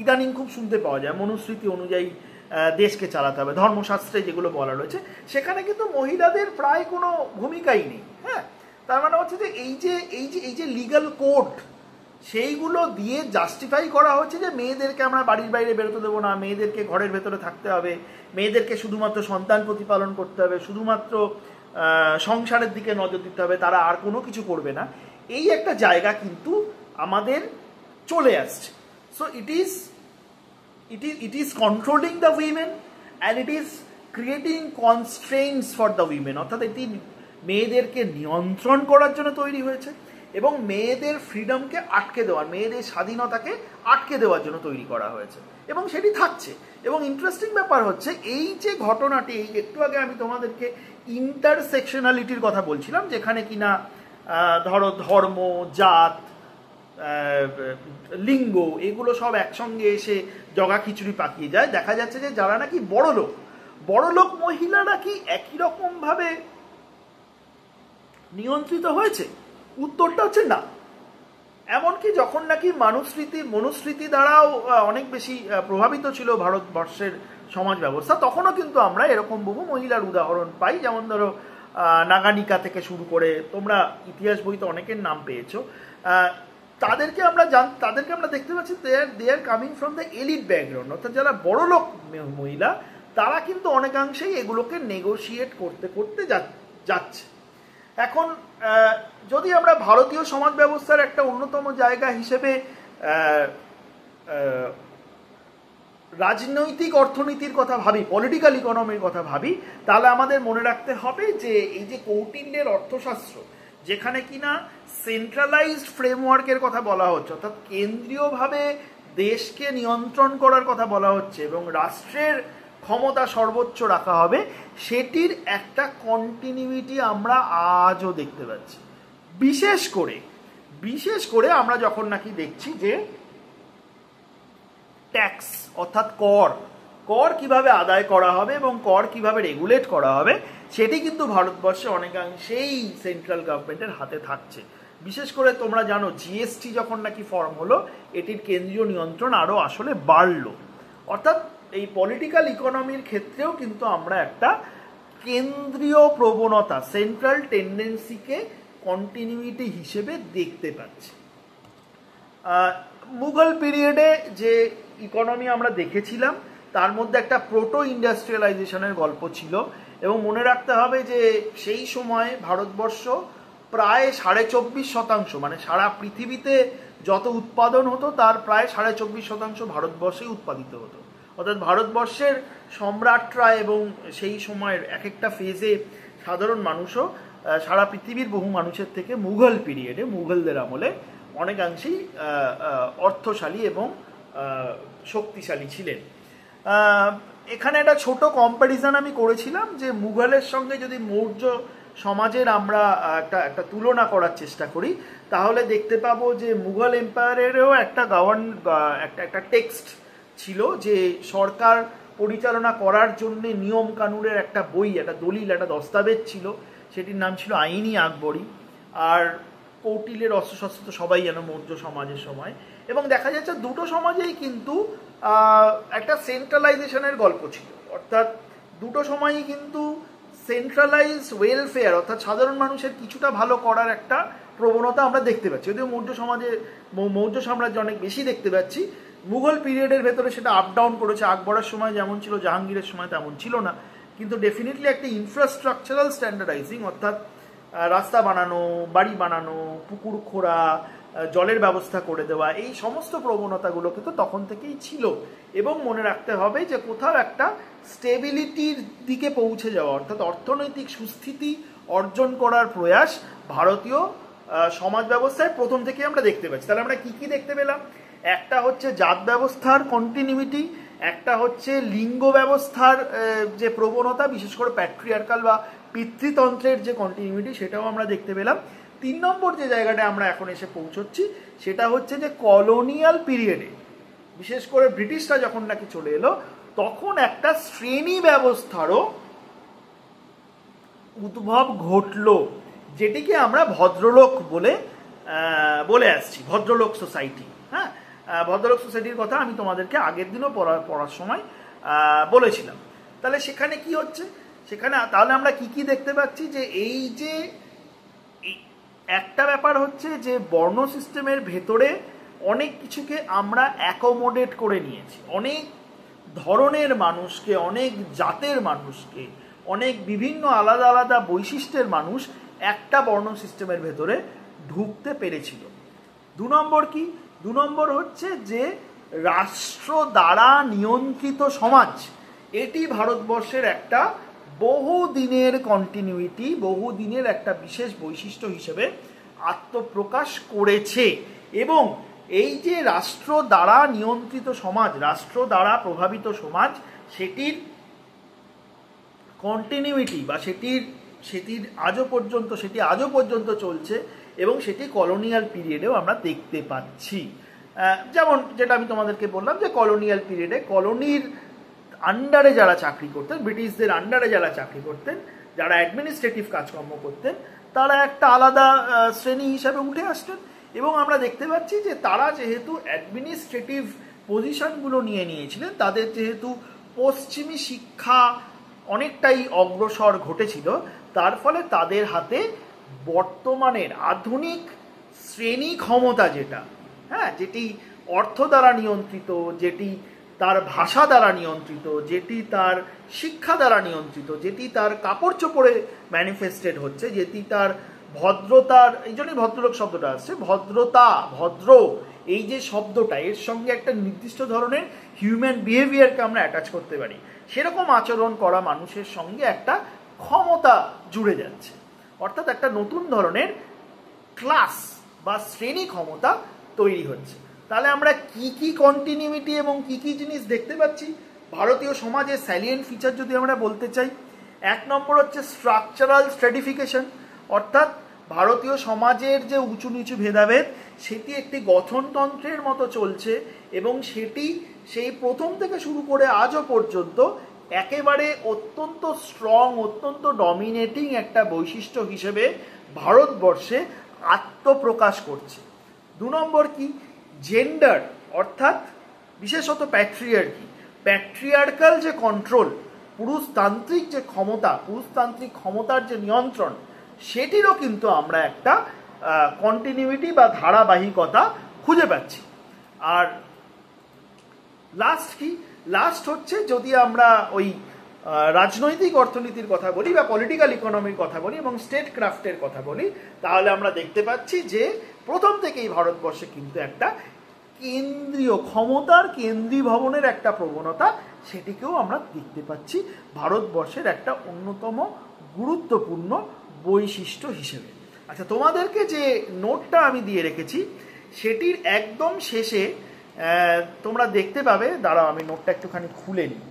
Speaker 1: ইদানিং খুব শুনতে পাওয়া যায়, মনুস্মৃতি অনুযায়ী দেশকে চালাতে হবে, ধর্মশাস্ত্রে যেগুলো বলা রয়েছে সেখানে কিন্তু মহিলাদের প্রায় কোনো ভূমিকাই নেই। হ্যাঁ, তার মানে হচ্ছে যে এই যে লিগ্যাল কোড, সেইগুলো দিয়ে জাস্টিফাই করা হচ্ছে যে মেয়েদেরকে আমরা বাড়ির বাইরে বেরোতে দেবো না, মেয়েদেরকে ঘরের ভেতরে থাকতে হবে, মেয়েদেরকে শুধুমাত্র সন্তান প্রতিপালন করতে হবে, শুধুমাত্র সংসারের দিকে নজর দিতে হবে, তারা আর কোনো কিছু করবে না। এই একটা জায়গা কিন্তু আমাদের চলে আসছে। So it is controlling the women and it is creating constraints for the women। অর্থাৎ এটি মেয়েদেরকে নিয়ন্ত্রণ করার জন্য তৈরি হয়েছে এবং মেয়েদের ফ্রিডমকে আটকে দেওয়ার, মেয়েদের স্বাধীনতাকে আটকে দেওয়ার জন্য তৈরি করা হয়েছে, এবং সেটি থাকছে। এবং ইন্টারেস্টিং ব্যাপার হচ্ছে এই যে ঘটনাটি, একটু আগে আমি তোমাদেরকে ইন্টারসেকশনালিটির কথা বলছিলাম, যেখানে কিনা ধরো ধর্ম, জাত, লিঙ্গ এগুলো সব একসঙ্গে এসে জগা খিচুড়ি পাকিয়ে যায়। দেখা যাচ্ছে যে যারা নাকি বড়লোক মহিলারা কি একই রকম ভাবে নিয়ন্ত্রিত হয়েছে? উত্তরটা হচ্ছে না। এমনকি যখন নাকি মনুস্মৃতি দ্বারাও অনেক বেশি প্রভাবিত ছিল ভারতবর্ষের সমাজ ব্যবস্থা, তখনও কিন্তু আমরা এরকম বহু মহিলার উদাহরণ পাই। যেমন ধরো নাগানিকা থেকে শুরু করে, তোমরা ইতিহাস বইতে অনেকের নাম পেয়েছো। তাদেরকে আমরা দেখতে পাচ্ছি they are coming from the elite background, অর্থাৎ যারা বড়লোক মহিলা, তারা কিন্তু অনেকাংশেই এগুলোকে নেগোশিয়েট করতে করতে যাচ্ছে। এখন যদি আমরা ভারতীয় সমাজ ব্যবস্থার একটা অন্যতম জায়গা হিসেবে রাজনৈতিক অর্থনীতির কথা ভাবি, পলিটিক্যাল ইকোনমির কথা ভাবি, তাহলে আমাদের মনে রাখতে হবে যে এই যে কৌটিল্যের অর্থশাস্ত্র, যেখানে কিনা সেন্ট্রালাইজড ফ্রেমওয়ার্কের কথা বলা হচ্ছে, অর্থাৎ কেন্দ্রীয়ভাবে দেশকে নিয়ন্ত্রণ করার কথা বলা হচ্ছে এবং রাষ্ট্রের ক্ষমতা সর্বোচ্চ রাখা হবে, সেটির একটা কন্টিনিউইটি আমরা আজও দেখতে পাচ্ছি। বিশেষ করে আমরা যখন নাকি দেখছি যে ট্যাক্স অর্থাৎ কর কিভাবে আদায় করা হবে এবং কর কিভাবে রেগুলেট করা হবে, সেটি কিন্তু ভারতবর্ষে অনেকাংশেই সেন্ট্রাল গভর্নমেন্টের হাতে থাকছে। বিশেষ করে তোমরা জানো জিএসটি যখন নাকি ফর্ম হলো, এটির কেন্দ্রীয় নিয়ন্ত্রণ আরও আসলে বাড়লো। অর্থাৎ এই পলিটিক্যাল ইকোনমির ক্ষেত্রেও কিন্তু আমরা একটা কেন্দ্রীয় প্রবণতা, সেন্ট্রাল টেন্ডেন্সিকে কন্টিনিউইটি হিসেবে দেখতে পাচ্ছি। মুঘল পিরিয়ডে যে ইকোনমি আমরা দেখেছিলাম, তার মধ্যে একটা প্রোটো ইন্ডাস্ট্রিয়ালাইজেশনের গল্প ছিল এবং মনে রাখতে হবে যে সেই সময় ভারতবর্ষ প্রায় 24.5%, মানে সারা পৃথিবীতে যত উৎপাদন হতো তার প্রায় 24.5% ভারতবর্ষেই উৎপাদিত হতো। অর্থাৎ ভারতবর্ষের সম্রাটরা এবং সেই সময়ের এক একটা ফেজে সাধারণ মানুষও সারা পৃথিবীর বহু মানুষের থেকে মুঘল পিরিয়ডে, মুঘলদের আমলে অনেকাংশেই অর্থশালী এবং শক্তিশালী ছিলেন। এখানে একটা ছোট কম্প্যারিজন আমি করেছিলাম যে মুঘলের সঙ্গে যদি মৌর্য সমাজের আমরা একটা তুলনা করার চেষ্টা করি, তাহলে দেখতে পাবো যে মুঘল এম্পায়ারেরও একটা টেক্সট ছিল, যে সরকার পরিচালনা করার জন্য নিয়ম কানুনের একটা বই, একটা দলিল, একটা দস্তাবেজ ছিল, সেটির নাম ছিল আইনি আকবরী। আর কৌটিল্যের অস্ত্রশস্ত্র তো সবাই জানো মৌর্য সমাজের সময়। এবং দেখা যাচ্ছে দুটো সমাজেই কিন্তু একটা সেন্ট্রালাইজেশনের গল্প ছিল, অর্থাৎ দুটো সময়ই কিন্তু সেন্ট্রালাইজড ওয়েলফেয়ার, অর্থাৎ সাধারণ মানুষের কিছুটা ভালো করার একটা প্রবণতা আমরা দেখতে পাচ্ছি। যদিও মৌর্য সাম্রাজ্যে অনেক বেশি দেখতে পাচ্ছি, মুঘল পিরিয়ডের ভেতরে সেটা আপ ডাউন করেছে। আকবরের সময় যেমন ছিল, জাহাঙ্গীরের সময় তেমন ছিল না, কিন্তু ডেফিনেটলি একটা ইনফ্রাস্ট্রাকচারাল স্ট্যান্ডার্ডাইজিং, অর্থাৎ রাস্তা বানানো, বাড়ি বানানো, পুকুর খোঁড়া, জলের ব্যবস্থা করে দেওয়া, এই সমস্ত প্রবণতাগুলো কিন্তু তখন থেকেই ছিল। এবং মনে রাখতে হবে যে কোথাও একটা স্টেবিলিটির দিকে পৌঁছে যাওয়া, অর্থাৎ অর্থনৈতিক সুস্থিতি অর্জন করার প্রয়াস ভারতীয় সমাজ ব্যবস্থায় প্রথম থেকে আমরা দেখতে পাচ্ছি। তাহলে আমরা কি দেখতে পেলাম? একটা হচ্ছে জাত ব্যবস্থার কন্টিনিউইটি, একটা হচ্ছে লিঙ্গ ব্যবস্থার যে প্রবণতা, বিশেষ করে প্যাট্রিয়ার্কাল বা পিতৃতন্ত্রের যে কন্টিনিউইটি, সেটাও আমরা দেখতে পেলাম। 3 নম্বর যে জায়গাটা আমরা এখন এসে পৌঁছচ্ছি, সেটা হচ্ছে যে কলোনিয়াল পিরিয়ডে, বিশেষ করে ব্রিটিশরা যখন নাকি চলে এলো, তখন একটা শ্রেণী ব্যবস্থারও উদ্ভব ঘটলো, যেটিকে আমরা ভদ্রলোক বলে আসছি, ভদ্রলোক সোসাইটি। হ্যাঁ, ভদ্রলোক সোসাইটির কথা আমি তোমাদেরকে আগের দিনও পড়ার সময় বলেছিলাম। তাহলে সেখানে কি হচ্ছে, তাহলে আমরা কি দেখতে পাচ্ছি, যে এই যে একটা ব্যাপার হচ্ছে যে বর্ণ সিস্টেমের ভেতরে অনেক কিছুকে আমরা অ্যাকোমোডেট করে নিয়েছি, অনেক ধরনের মানুষকে, অনেক জাতের মানুষকে, অনেক বিভিন্ন আলাদা আলাদা বৈশিষ্ট্যের মানুষ একটা বর্ণ সিস্টেমের ভেতরে ঢুকতে পেরেছিল। 2 নম্বর কি? 2 নম্বর হচ্ছে যে রাষ্ট্র দ্বারা নিয়ন্ত্রিত সমাজ, এটি ভারতবর্ষের একটা বহুদিনের কন্টিনিউইটি, বহুদিনের একটা বিশেষ বৈশিষ্ট্য হিসেবে আত্মপ্রকাশ করেছে। এবং এই যে রাষ্ট্র দ্বারা নিয়ন্ত্রিত সমাজ, রাষ্ট্র দ্বারা প্রভাবিত সমাজ, সেটির কন্টিনিউইটি বা সেটির আজও পর্যন্ত চলছে এবং সেটি কলোনিয়াল পিরিয়ডেও আমরা দেখতে পাচ্ছি। যেমন যেটা আমি তোমাদেরকে বললাম, যে কলোনিয়াল পিরিয়ডে কলোনির আন্ডারে যারা চাকরি করতেন, ব্রিটিশদের আন্ডারে যারা চাকরি করতেন, যারা অ্যাডমিনিস্ট্রেটিভ কাজকর্ম করতেন, তারা একটা আলাদা শ্রেণী হিসাবে উঠে আসতেন এবং আমরা দেখতে পাচ্ছি যে তারা যেহেতু অ্যাডমিনিস্ট্রেটিভ পজিশনগুলো নিয়ে নিয়েছিলেন, তাদের যেহেতু পশ্চিমী শিক্ষা অনেকটাই অগ্রসর ঘটেছিল, তার ফলে তাদের হাতে বর্তমানের আধুনিক শ্রেণী ক্ষমতা যেটা, হ্যাঁ, যেটি অর্থ দ্বারা নিয়ন্ত্রিত, যেটি তার ভাষা দ্বারা নিয়ন্ত্রিত, যেটি তার শিক্ষা দ্বারা নিয়ন্ত্রিত, যেটি তার কাপড় চোপড়ে ম্যানিফেস্টেড হচ্ছে, যেটি তার ভদ্রতার, এই জন্যই ভদ্রলোক শব্দটা আসছে, ভদ্রতা, ভদ্র, এই যে শব্দটা, এর সঙ্গে একটা নির্দিষ্ট ধরনের হিউম্যান বিহেভিয়ারকে আমরা অ্যাটাচ করতে পারি, সেরকম আচরণ করা মানুষের সঙ্গে একটা ক্ষমতা জুড়ে যাচ্ছে। অর্থাৎ একটা নতুন ধরনের ক্লাস বা শ্রেণী ক্ষমতা তৈরি হচ্ছে। তাহলে আমরা কি কি কন্টিনিউইটি এবং কি কি জিনিস দেখতে পাচ্ছি ভারতীয় সমাজের স্যালিয়েন্ট ফিচার যদি আমরা বলতে চাই? 1 নম্বর হচ্ছে স্ট্রাকচারাল স্ট্র্যাটিফিকেশন, অর্থাৎ ভারতীয় সমাজের যে উঁচু নিচু ভেদাভেদ সেটি একটি গঠনতন্ত্রের মতো চলছে, এবং সেটি সেই প্রথম থেকে শুরু করে আজও পর্যন্ত একেবারে অত্যন্ত স্ট্রং, অত্যন্ত ডমিনেটিং একটা বৈশিষ্ট্য হিসেবে ভারতবর্ষে আত্মপ্রকাশ করছে। 2 নম্বর কি? জেন্ডার, অর্থাৎ বিশেষত প্যাট্রিয়ার্কাল যে কন্ট্রোল, পুরুষতান্ত্রিক যে ক্ষমতা, পুরুষতান্ত্রিক ক্ষমতার যে নিয়ন্ত্রণ, সেটিরও কিন্তু আমরা একটা কন্টিনিউইটি বা ধারাবাহিকতা খুঁজে পাচ্ছি। আর লাস্ট কি? লাস্ট হচ্ছে, যদি আমরা ওই রাজনৈতিক অর্থনীতির কথা বলি বা পলিটিক্যাল ইকোনমির কথা বলি এবং স্টেট ক্রাফটের কথা বলি, তাহলে আমরা দেখতে পাচ্ছি যে প্রথম থেকেই ভারতবর্ষে কিন্তু একটা কেন্দ্রীয় ক্ষমতার কেন্দ্রীভবনের একটা প্রবণতা, সেটিকেও আমরা দেখতে পাচ্ছি ভারতবর্ষের একটা অন্যতম গুরুত্বপূর্ণ বৈশিষ্ট্য হিসেবে। আচ্ছা, তোমাদেরকে যে নোটটা আমি দিয়ে রেখেছি সেটির একদম শেষে তোমরা দেখতে পাবে, দাঁড়াও আমি নোটটা একটুখানি খুলে নিই।